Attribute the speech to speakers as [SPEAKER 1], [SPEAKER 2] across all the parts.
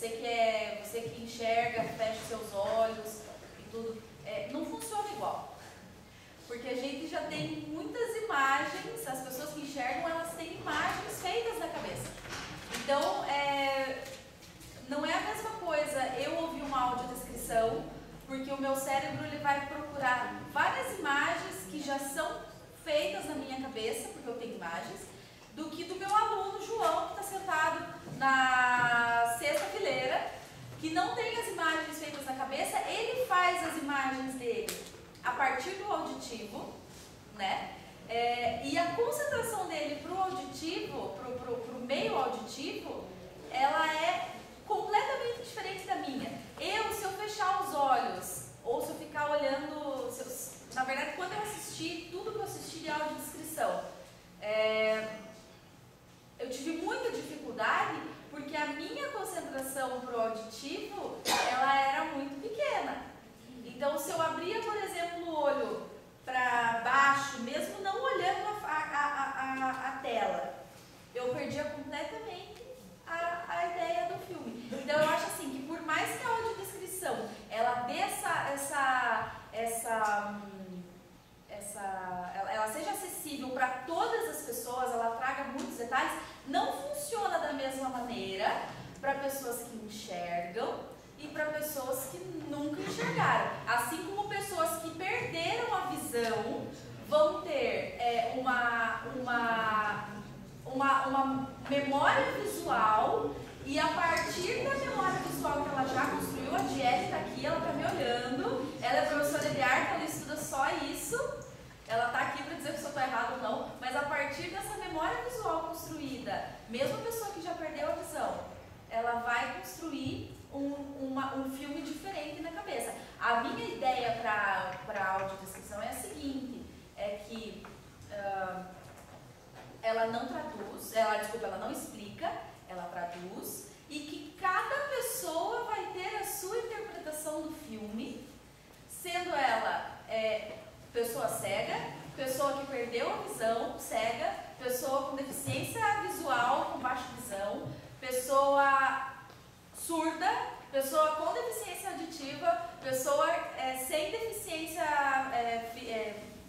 [SPEAKER 1] você que enxerga, fecha os seus olhos e tudo, não funciona igual. Porque a gente já tem muitas imagens, as pessoas que enxergam, elas têm imagens feitas na cabeça. Então, não é a mesma coisa eu ouvir uma audiodescrição, porque o meu cérebro ele vai procurar várias imagens que já são feitas na minha cabeça, porque eu tenho imagens, do que do meu aluno João, que está sentado na sexta fileira, que não tem as imagens feitas na cabeça. Ele faz as imagens dele a partir do auditivo, né? E a concentração dele para o auditivo, para o meio auditivo, ela é completamente diferente da minha. Se eu fechar os olhos, ou se eu ficar olhando, na verdade, quando eu assisti, tudo que eu assisti de audiodescrição, eu tive muita dificuldade, porque a minha concentração para o auditivo, ela era muito pequena. Então, se eu abria, por exemplo, o olho para baixo, mesmo não olhando a tela, eu perdia completamente a ideia do filme. Então, eu acho assim, que por mais que a audiodescrição, ela dê ela seja acessível para todas as pessoas, ela traga muitos detalhes, não funciona da mesma maneira para pessoas que enxergam e para pessoas que nunca enxergaram. Assim como pessoas que perderam a visão vão ter uma memória visual, e a partir da memória visual que ela já construiu, a Diele está aqui, ela está me olhando, ela é professora de arte, ela estuda só isso, ela está aqui para dizer se eu estou errado ou não, mas a partir dessa memória visual construída, mesmo a pessoa que já perdeu a visão, ela vai construir um filme diferente na cabeça. A minha ideia para a audiodescrição é a seguinte, é que ela não traduz, ela não explica, ela traduz, e que cada pessoa vai ter a sua interpretação do filme, sendo ela pessoa cega, pessoa que perdeu a visão, cega, pessoa com deficiência visual, com baixa visão, pessoa surda, pessoa com deficiência auditiva, pessoa sem deficiência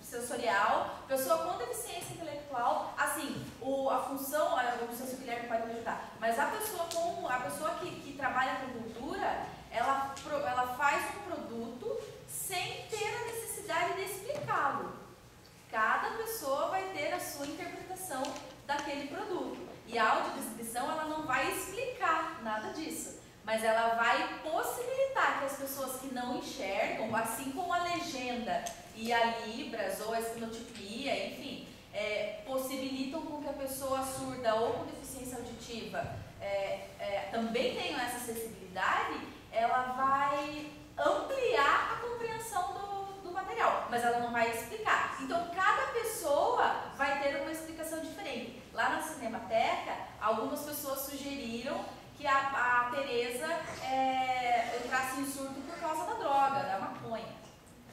[SPEAKER 1] sensorial, pessoa com deficiência intelectual. Assim, a função, não sei se o Guilherme pode me ajudar, mas a pessoa que trabalha com cultura, ela faz um produto sem ter a necessidade de explicá-lo. Cada pessoa vai ter a sua interpretação daquele produto. E a audiodescrição, ela não vai explicar nada disso, mas ela vai possibilitar que as pessoas que não enxergam, assim como a legenda e a Libras ou a estenotipia, enfim, possibilitam com que a pessoa surda ou com deficiência auditiva também tenha essa acessibilidade, ela vai ampliar a compreensão do material, mas ela não vai explicar. Então, cada pessoa vai ter uma explicação diferente. Lá na Cinemateca, algumas pessoas sugeriram que a Tereza entrasse em surto por causa da droga, da maconha.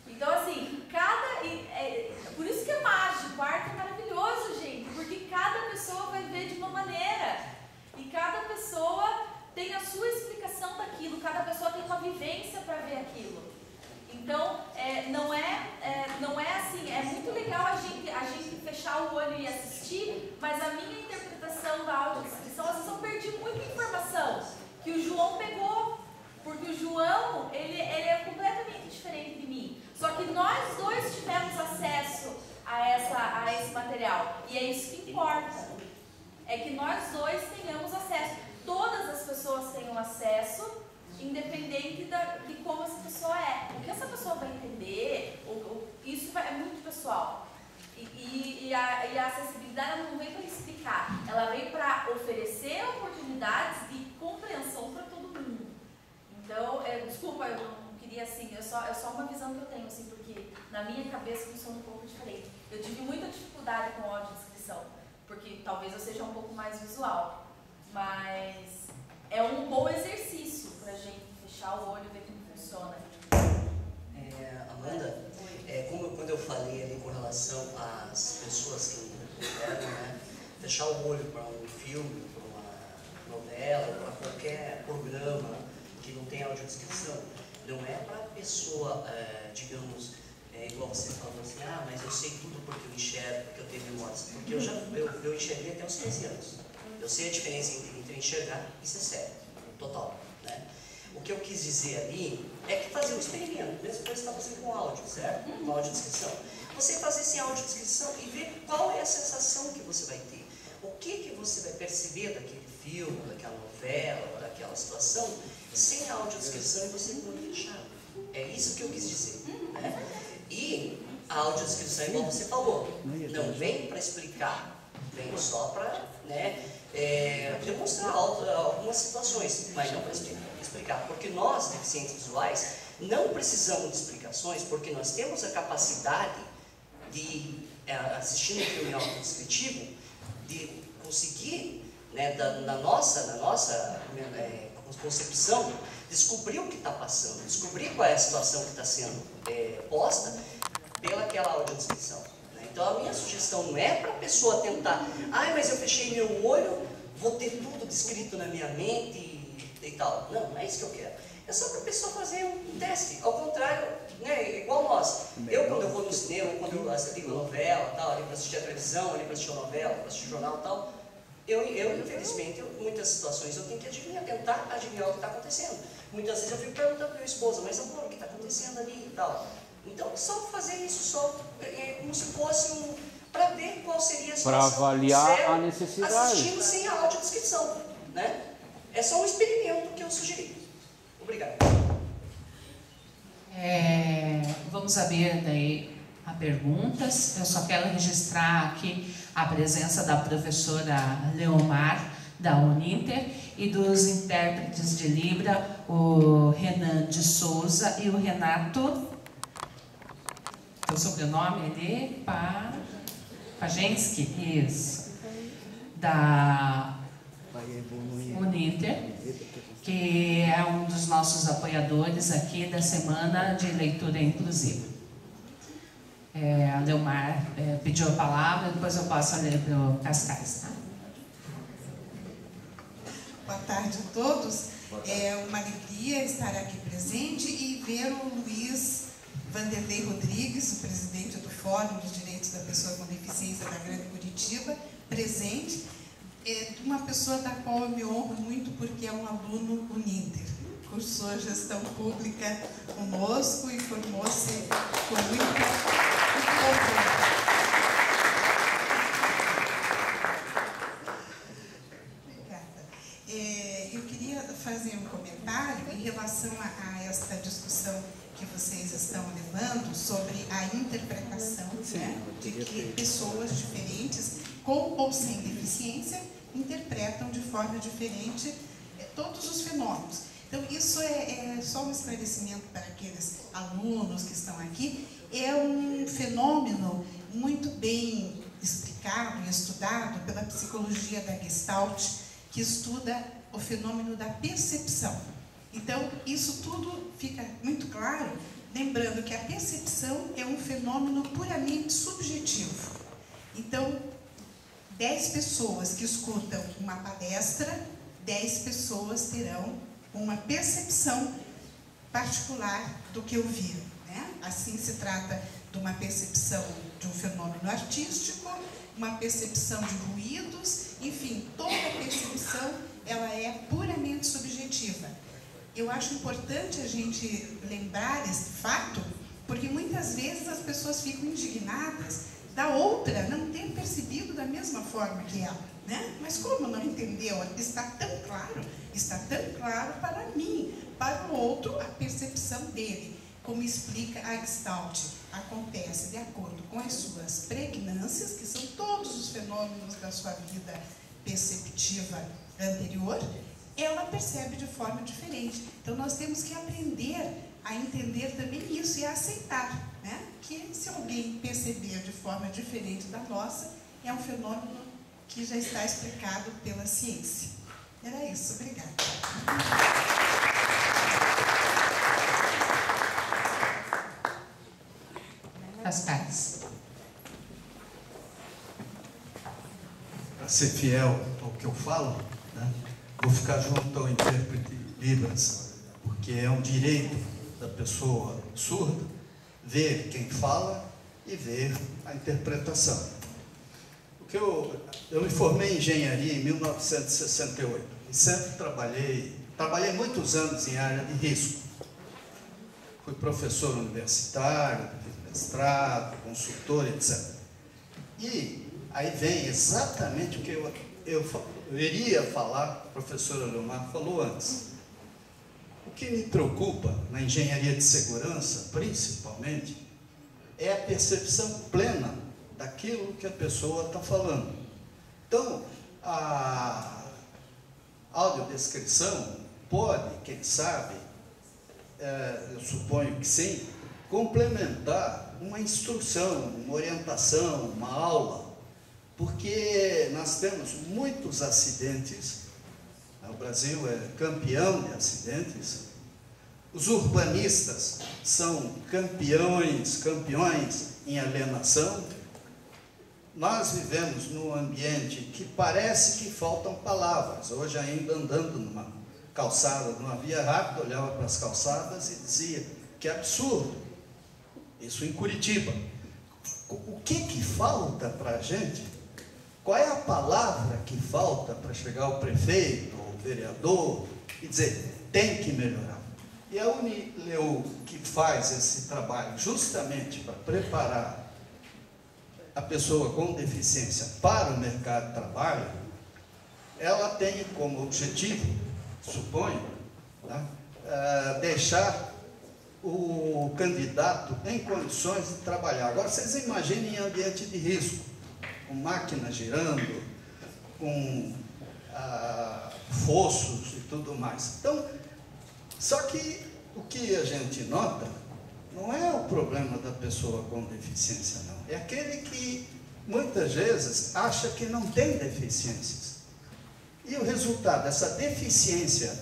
[SPEAKER 1] Então, assim, por isso que é mágico, a arte é maravilhoso, gente, porque cada pessoa vai ver de uma maneira, e cada pessoa tem a sua explicação daquilo, cada pessoa tem uma vivência para ver aquilo. Então, não é assim, é muito legal a gente fechar o olho e assistir, mas a minha interpretação da audiodescrição, às vezes eu perdi muita informação que o João pegou, porque o João, ele é completamente diferente de mim. Só que nós dois tivemos acesso a esse material, e é isso que importa, é que nós dois tenhamos acesso. Todas as pessoas tenham acesso, independente de como essa pessoa é. O que essa pessoa vai entender, isso é muito pessoal. E a acessibilidade não vem para explicar, ela vem para oferecer oportunidades de compreensão para todo mundo. Então, desculpa, eu não queria assim, é só uma visão que eu tenho, assim, porque na minha cabeça funciona um pouco diferente. Eu tive muita dificuldade com a audiodescrição, porque talvez eu seja um pouco mais visual, mas é um bom exercício para a gente fechar o olho e ver como funciona.
[SPEAKER 2] Amanda, quando eu falei ali com relação às pessoas que não puderam, né, fechar o olho para um filme, para novela ou para qualquer programa que não tem audiodescrição, não é para a pessoa, digamos, igual você falou assim, mas eu sei tudo porque eu enxergo, porque eu tenho memórias. Porque eu enxerguei até os 13 anos. Eu sei a diferença entre enxergar e ser cego, total, né? O que eu quis dizer ali é que fazer um experimento, mesmo que você está fazendo com áudio, certo? Com audiodescrição. Você fazer sem audiodescrição e ver qual é a sensação que você vai ter. O que você vai perceber daquele filme, daquela novela, daquela situação, sem a audiodescrição e você não fechado. É isso que eu quis dizer, né? E a audiodescrição, igual você falou, não vem para explicar, vem só para, né, demonstrar algumas situações, mas não para explicar, porque nós, deficientes visuais, não precisamos de explicações, porque nós temos a capacidade de, assistindo um filme autodescritivo, de conseguir, né, na nossa concepção, descobrir o que está passando, descobrir qual é a situação que está sendo posta pelaquela audiodescrição. Né? Então a minha sugestão não é para a pessoa tentar, mas eu fechei meu olho, vou ter tudo descrito na minha mente e tal. Não é isso que eu quero. É só para a pessoa fazer um teste. Ao contrário, né, igual nós. Quando eu vou no cinema, quando eu ligo novela, tal, ali para assistir a televisão, ali para assistir a novela, para assistir o jornal e tal, eu infelizmente, em muitas situações, eu tenho que tentar adivinhar o que está acontecendo. Muitas vezes eu fico perguntando para minha esposa, mas amor, o que está acontecendo ali e tal. Então, só fazer isso, como se fosse para ver qual seria a situação.
[SPEAKER 3] Para avaliar a necessidade.
[SPEAKER 2] Assistindo sem a audiodescrição, né? É só um experimento que eu sugeri. Obrigado.
[SPEAKER 4] Vamos abrir daí a perguntas. Eu só quero registrar aqui a presença da professora Leomar, da Uninter, e dos intérpretes de Libra, o Renan de Souza e o Renato, o sobrenome ali, Pajensky, isso, da Uninter, que é um dos nossos apoiadores aqui da Semana de Leitura Inclusiva. A Leomar pediu a palavra, depois eu passo ler para o Cascais. Tá?
[SPEAKER 5] Boa tarde a todos. É uma alegria estar aqui presente e ver o Luiz Vanderlei Rodrigues, o presidente do Fórum de Direitos da Pessoa com Deficiência da Grande Curitiba, presente. Uma pessoa da qual eu me honro muito porque é um aluno Uninter. Cursou Gestão Pública conosco e formou-se com muito orgulho. Eu queria fazer um comentário em relação a esta discussão que vocês estão levando sobre a interpretação, né, de que pessoas diferentes, com ou sem deficiência, interpretam de forma diferente todos os fenômenos. Então, isso é só um esclarecimento para aqueles alunos que estão aqui. É um fenômeno muito bem explicado e estudado pela psicologia da Gestalt, que estuda o fenômeno da percepção. Então, isso tudo fica muito claro, lembrando que a percepção é um fenômeno puramente subjetivo. Então, 10 pessoas que escutam uma palestra, 10 pessoas terão uma percepção particular do que ouviram, né? Assim se trata de uma percepção de um fenômeno artístico, uma percepção de ruídos, enfim, toda percepção ela é puramente subjetiva. Eu acho importante a gente lembrar esse fato, porque muitas vezes as pessoas ficam indignadas da outra não ter percebido da mesma forma que ela, né? Mas como não entendeu? Está tão claro para mim, para o outro a percepção dele. Como explica a Gestalt, acontece de acordo com as suas pregnâncias, que são todos os fenômenos da sua vida perceptiva anterior, ela percebe de forma diferente. Então nós temos que aprender a entender também isso e a aceitar, né, que se alguém perceber de forma diferente da nossa, é um fenômeno que já está explicado pela ciência. Era isso, obrigada.
[SPEAKER 4] Cascais.
[SPEAKER 6] Para ser fiel ao que eu falo, né,
[SPEAKER 3] vou ficar junto ao intérprete Libras, porque é um direito da pessoa surda ver quem fala e ver a interpretação. Porque eu me formei em engenharia em 1968 e sempre trabalhei muitos anos em área de risco. Fui professor universitário, fiz mestrado, consultor, etc. E aí vem exatamente o que eu iria falar, o professor Aleomar falou antes. O que me preocupa na engenharia de segurança, principalmente, é a percepção plena daquilo que a pessoa está falando. Então, a audiodescrição pode, quem sabe, eu suponho que sim, complementar uma instrução, uma orientação, uma aula, porque nós temos muitos acidentes, o Brasil é campeão de acidentes, os urbanistas são campeões em alienação. Nós vivemos num ambiente que parece que faltam palavras. Hoje, ainda andando numa calçada, numa via rápida, olhava para as calçadas e dizia que absurdo. Isso em Curitiba. O que falta para a gente? Qual é a palavra que falta para chegar ao prefeito, ao vereador e dizer, tem que melhorar? E a Unileu, que faz esse trabalho justamente para preparar a pessoa com deficiência para o mercado de trabalho, ela tem como objetivo, suponho, né, deixar o candidato em condições de trabalhar. Agora, vocês imaginem em ambiente de risco, com máquinas girando, com fossos e tudo mais. Então, só que o que a gente nota não é o problema da pessoa com deficiência, não. É aquele que, muitas vezes, acha que não tem deficiências. E o resultado dessa deficiência,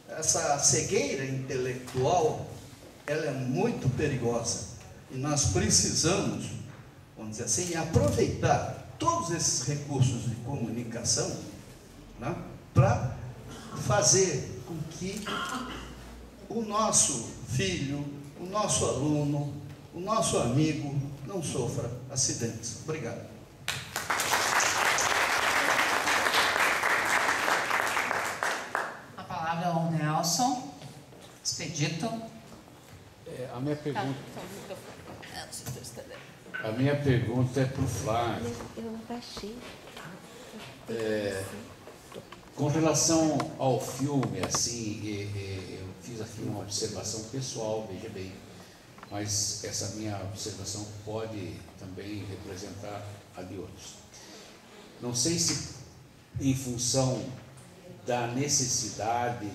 [SPEAKER 3] essa cegueira intelectual, ela é muito perigosa. E nós precisamos, vamos dizer assim, aproveitar todos esses recursos de comunicação, né, para fazer com que o nosso filho, o nosso aluno, o nosso amigo não sofra acidentes. Obrigado.
[SPEAKER 4] A palavra é ao Nelson Expedito.
[SPEAKER 6] A minha pergunta é para o Flávio.
[SPEAKER 7] Eu baixei.
[SPEAKER 6] Com relação ao filme, assim, eu fiz aqui uma observação pessoal, veja bem, mas essa minha observação pode também representar a de outros. Não sei se em função da necessidade,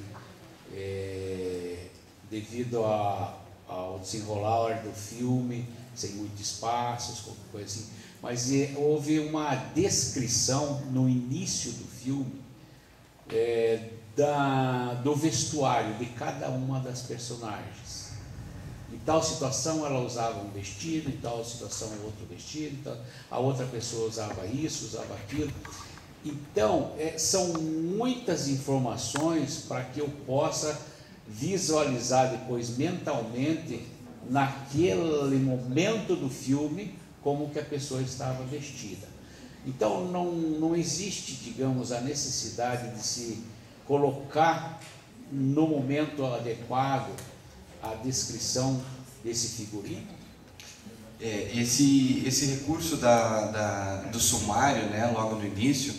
[SPEAKER 6] devido ao desenrolar do filme, sem muitos espaços, qualquer coisa assim, mas houve uma descrição no início do filme do vestuário de cada uma das personagens. Em tal situação ela usava um vestido, em tal situação outro vestido, a outra pessoa usava isso, usava aquilo. Então, são muitas informações para que eu possa visualizar depois mentalmente, naquele momento do filme, como que a pessoa estava vestida. Então, não existe, digamos, a necessidade de se colocar no momento adequado a descrição desse figurino?
[SPEAKER 8] Esse recurso do sumário, né, logo no início,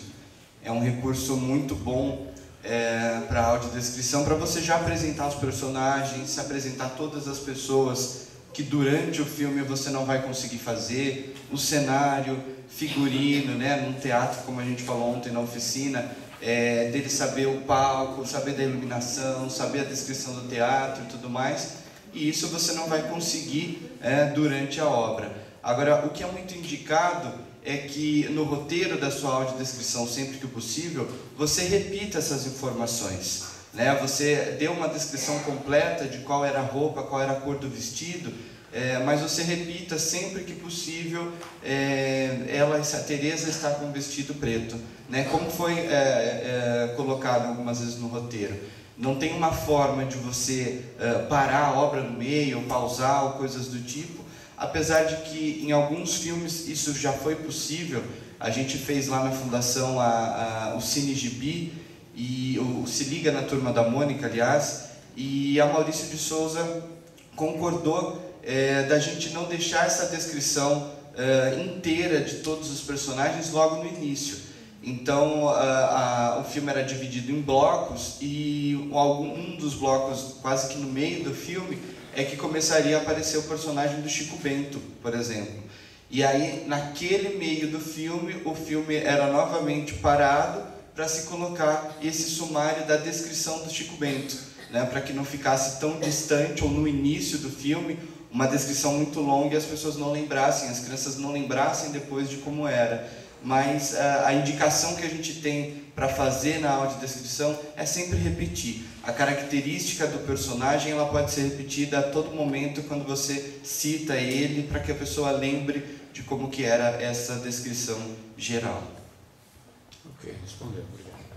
[SPEAKER 8] é um recurso muito bom para a audiodescrição, para você já apresentar os personagens, apresentar todas as pessoas que durante o filme você não vai conseguir fazer, o cenário, figurino, né, num teatro, como a gente falou ontem na oficina, dele saber o palco, saber da iluminação, saber a descrição do teatro e tudo mais, e isso você não vai conseguir durante a obra. Agora, o que é muito indicado é que no roteiro da sua audiodescrição, sempre que possível, você repita essas informações, né? Você dê uma descrição completa de qual era a roupa, qual era a cor do vestido, mas você repita sempre que possível, a Teresa está com um vestido preto, né? Como foi colocado algumas vezes no roteiro. Não tem uma forma de você parar a obra no meio, ou pausar, ou coisas do tipo, apesar de que em alguns filmes isso já foi possível. A gente fez lá na Fundação o Cine Gibi, e o Se Liga na Turma da Mônica, aliás, e a Maurício de Souza concordou da gente não deixar essa descrição inteira de todos os personagens logo no início. Então o filme era dividido em blocos, e um dos blocos, quase que no meio do filme, é que começaria a aparecer o personagem do Chico Bento, por exemplo. E aí, naquele meio do filme, o filme era novamente parado para se colocar esse sumário da descrição do Chico Bento, né? Para que não ficasse tão distante, ou no início do filme, uma descrição muito longa e as pessoas não lembrassem, as crianças não lembrassem depois de como era. Mas a indicação que a gente tem para fazer na audiodescrição é sempre repetir. A característica do personagem, ela pode ser repetida a todo momento quando você cita ele, para que a pessoa lembre de como que era essa descrição geral.
[SPEAKER 6] Ok, respondeu, obrigado.